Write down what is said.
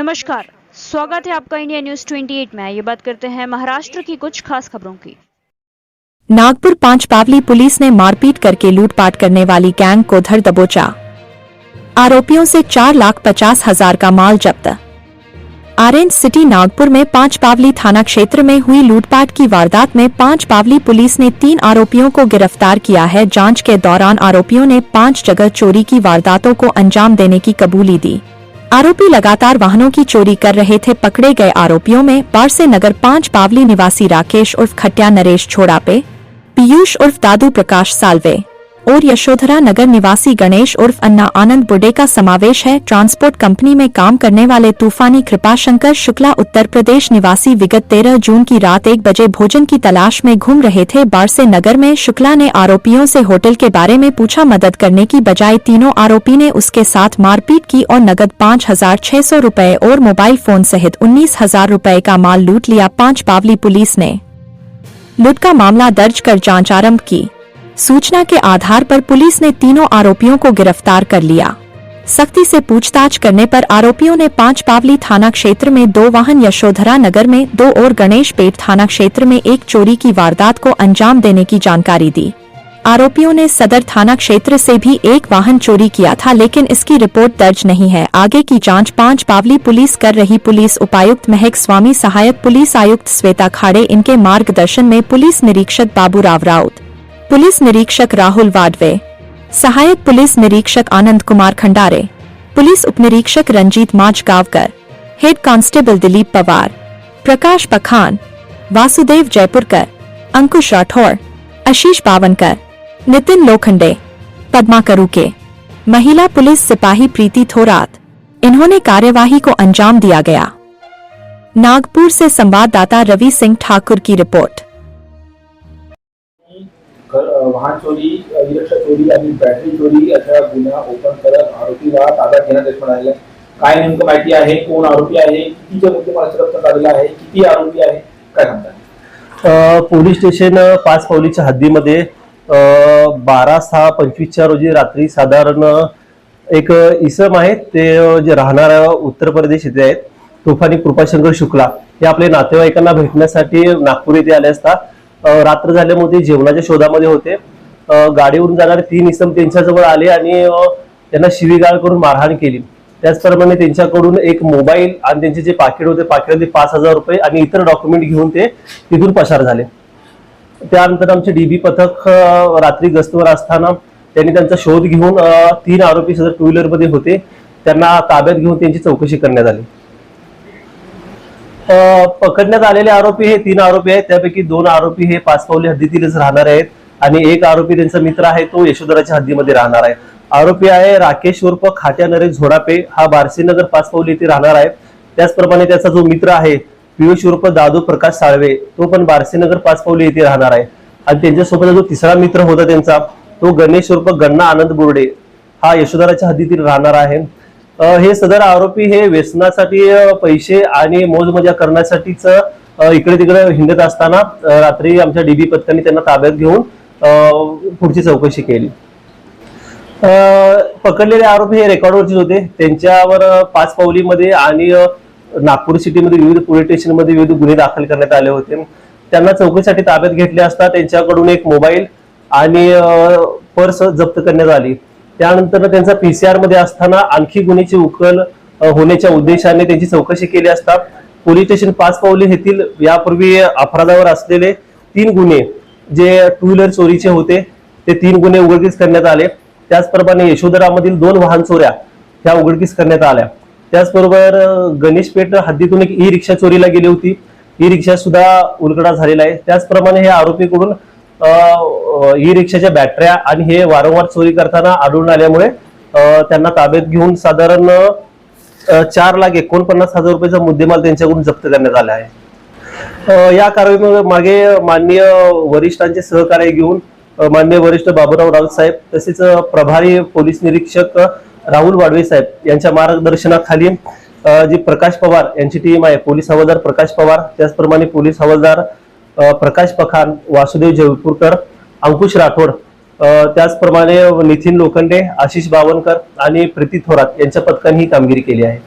नमस्कार, स्वागत है आपका इंडिया न्यूज 28 में। ये बात करते हैं महाराष्ट्र की कुछ खास खबरों की। नागपुर पांचपावली पुलिस ने मारपीट करके लूटपाट करने वाली गैंग को धर दबोचा। आरोपियों से 4,50,000 का माल जब्त। ऑरेंज सिटी नागपुर में पांचपावली थाना क्षेत्र में हुई लूटपाट की वारदात में पांचपावली पुलिस ने 3 आरोपियों को गिरफ्तार किया है। जांच के दौरान आरोपियों ने 5 जगह चोरी की वारदातों को अंजाम देने की कबूली दी। आरोपी लगातार वाहनों की चोरी कर रहे थे। पकड़े गए आरोपियों में बारसे नगर पांचपावली निवासी राकेश उर्फ खट्या नरेश छोड़ापे, पीयूष उर्फ दादू प्रकाश साल्वे और यशोधरा नगर निवासी गणेश उर्फ अन्ना आनंद बुड्ढे का समावेश है। ट्रांसपोर्ट कंपनी में काम करने वाले तूफानी कृपाशंकर शुक्ला उत्तर प्रदेश निवासी विगत 13 जून की रात 1 बजे भोजन की तलाश में घूम रहे थे। बारसे नगर में शुक्ला ने आरोपियों से होटल के बारे में पूछा। मदद करने की बजाय तीनों आरोपी ने उसके साथ मारपीट की और नगद 5,600 रुपए और मोबाइल फोन सहित 19,000 रुपए का माल लूट लिया। पांचपावली पुलिस ने लूट का मामला दर्ज कर जांच आरंभ की। सूचना के आधार पर पुलिस ने तीनों आरोपियों को गिरफ्तार कर लिया। सख्ती से पूछताछ करने पर आरोपियों ने पांचपावली थाना क्षेत्र में 2 वाहन, यशोधरा नगर में 2 और गणेश पेट थाना क्षेत्र में 1 चोरी की वारदात को अंजाम देने की जानकारी दी। आरोपियों ने सदर थाना क्षेत्र से भी 1 वाहन चोरी किया था, लेकिन इसकी रिपोर्ट दर्ज नहीं है। आगे की जांच पांचपावली पुलिस कर रही। पुलिस उपायुक्त महक स्वामी, सहायक पुलिस आयुक्त श्वेता खाड़े, इनके मार्गदर्शन में पुलिस निरीक्षक बाबूराव राउत, पुलिस निरीक्षक राहुल वाडवे, सहायक पुलिस निरीक्षक आनंद कुमार खंडारे, पुलिस उपनिरीक्षक रंजीत माजगावकर, हेड कांस्टेबल दिलीप पवार, प्रकाश पखान, वासुदेव जयपुरकर, अंकुश राठौर, आशीष पावनकर, नितिन लोखंडे, पद्मा करूके, महिला पुलिस सिपाही प्रीति थोरात, इन्होंने कार्यवाही को अंजाम दिया गया। नागपुर से संवाददाता रवि सिंह ठाकुर की रिपोर्ट। वाहन चोरी, ई रिक्षा चोरी आणि बॅटरी चोरी अशा गुन्हा ओपन करत आरोपीला ताब्यात घेण्यात यश मिळाले। काय नेमकं माहिती आहे, कोण आरोपी आहे, कितीच्या मुद्देमाल जप्त झालेला आहे, किती आरोपी आहे, काय सांगता? पोलीस स्टेशन पाचपावलीच्या हद्दीमध्ये 12/6/25 रोजी रात्री साधारण एक इसम आहे, ते जे राहणारा उत्तर प्रदेश येथे आहेत, तुफानी कृपाशंकर शुक्ला, हे आपले नातेवाईकांना भेटण्यासाठी नागपूर येथे आले असता रात्र झाल्यामुळे जेवणाच्या शोधामध्ये होते। गाडीवरून जाणारे 3 इसम त्यांच्याजवळ आले आणि त्यांना शिवीगाळ करून मारहाण केली। त्याचप्रमाणे त्यांच्याकडून एक मोबाईल आणि त्यांचे जे पाकिट होते, पाकिटातले 5,000 रुपये आणि इतर डॉक्युमेंट घेऊन ते तिथून पसार झाले। त्यानंतर आमचे डीबी पथक रात्री गस्तीवर असताना त्यांनी त्यांचा शोध घेऊन 3 आरोपी सदर 2 व्हीलर मध्ये होते, त्यांना ताब्यात घेऊन त्यांची चौकशी करण्यात आली। पकडण्यात आलेले आरोपी हे 3 आरोपी आहेत, त्यापैकी 2 आरोपी हे पाचपावली हद्दीतीलच राहणार आहेत आणि एक आरोपी त्यांचा मित्र आहे, तो यशोधराच्या हद्दीमध्ये राहणार आहे। आरोपी आहे राकेश उर्फ खाट्या नरेश झोडापे, हा बारसीनगर पाचपावली येथे राहणार आहे। त्याचप्रमाणे त्याचा जो मित्र आहे पीयूष उर्फ दादू प्रकाश साळवे, तो पण बारसीनगर पाचपावली येथे राहणार आहे। आणि त्यांच्यासोबत जो तिसरा मित्र होता त्यांचा, तो गणेश उर्फ गण्णा आनंद बुर्डे, हा यशोधराच्या हद्दीतील राहणार आहे। हे सदर आरोपी हे व्यसनासाठी पैसे आणि मोज मजा करण्यासाठीच इकडे तिकडे हिंडत असताना रात्री आमच्या डीबी पथकाने त्यांना ताब्यात घेऊन पुढची चौकशी केली। पकडलेले आरोपी हे रेकॉर्डवरचे होते, त्यांच्यावर पाचपावलीमध्ये आणि नागपूर सिटीमध्ये विविध पोलीस स्टेशनमध्ये विविध गुन्हे दाखल करण्यात आले होते। त्यांना चौकशीसाठी ताब्यात घेतले असता त्यांच्याकडून एक मोबाईल आणि पर्स जप्त करण्यात आली। त्यानंतर त्यांचा पीसीआर मध्ये असताना आणखी गुन्ह्याची उकल होण्याच्या उद्देशाने त्यांची चौकशी केली असता पोलीस स्टेशन पाचपावली येथील यापूर्वी अपराधावर असलेले 3 गुन्हे जे 2 व्हीलर चोरीचे होते, ते 3 गुन्हे उघडकीस करण्यात आले। त्याचप्रमाणे यशोधरामधील 2 वाहन चोऱ्या ह्या उघडकीस करण्यात आल्या। त्याचबरोबर गणेश पेठ हद्दीतून एक ई रिक्षा चोरीला गेली होती, ई रिक्षा सुद्धा उलगडा झालेला आहे। त्याचप्रमाणे हे आरोपीकडून ई रिक्षाच्या बॅटऱ्या आणि हे वारंवार चोरी करताना आढळून आल्यामुळे त्यांना ताब्यात घेऊन साधारण 4,49,000 रुपयाचा मुद्देमाल त्यांच्याकडून जप्त करण्यात आला आहे। या कारवाईमध्ये मागे माननीय वरिष्ठांचे सहकार्य घेऊन माननीय वरिष्ठ बाबूराव राऊत साहेब, तसेच प्रभारी पोलीस निरीक्षक राहुल वाडवे साहेब यांच्या मार्गदर्शनाखाली जी प्रकाश पवार यांची टीम आहे, पोलीस हवालदार प्रकाश पवार, त्याचप्रमाणे पोलीस हवालदार प्रकाश पखान, वासुदेव जयपुरकर, अंकुश राठोड, त्याचप्रमाणे नितीन लोखंडे, आशीष बावनकर आणि प्रीती थोरात यांच्या पथकाने ही कामगिरी केली आहे।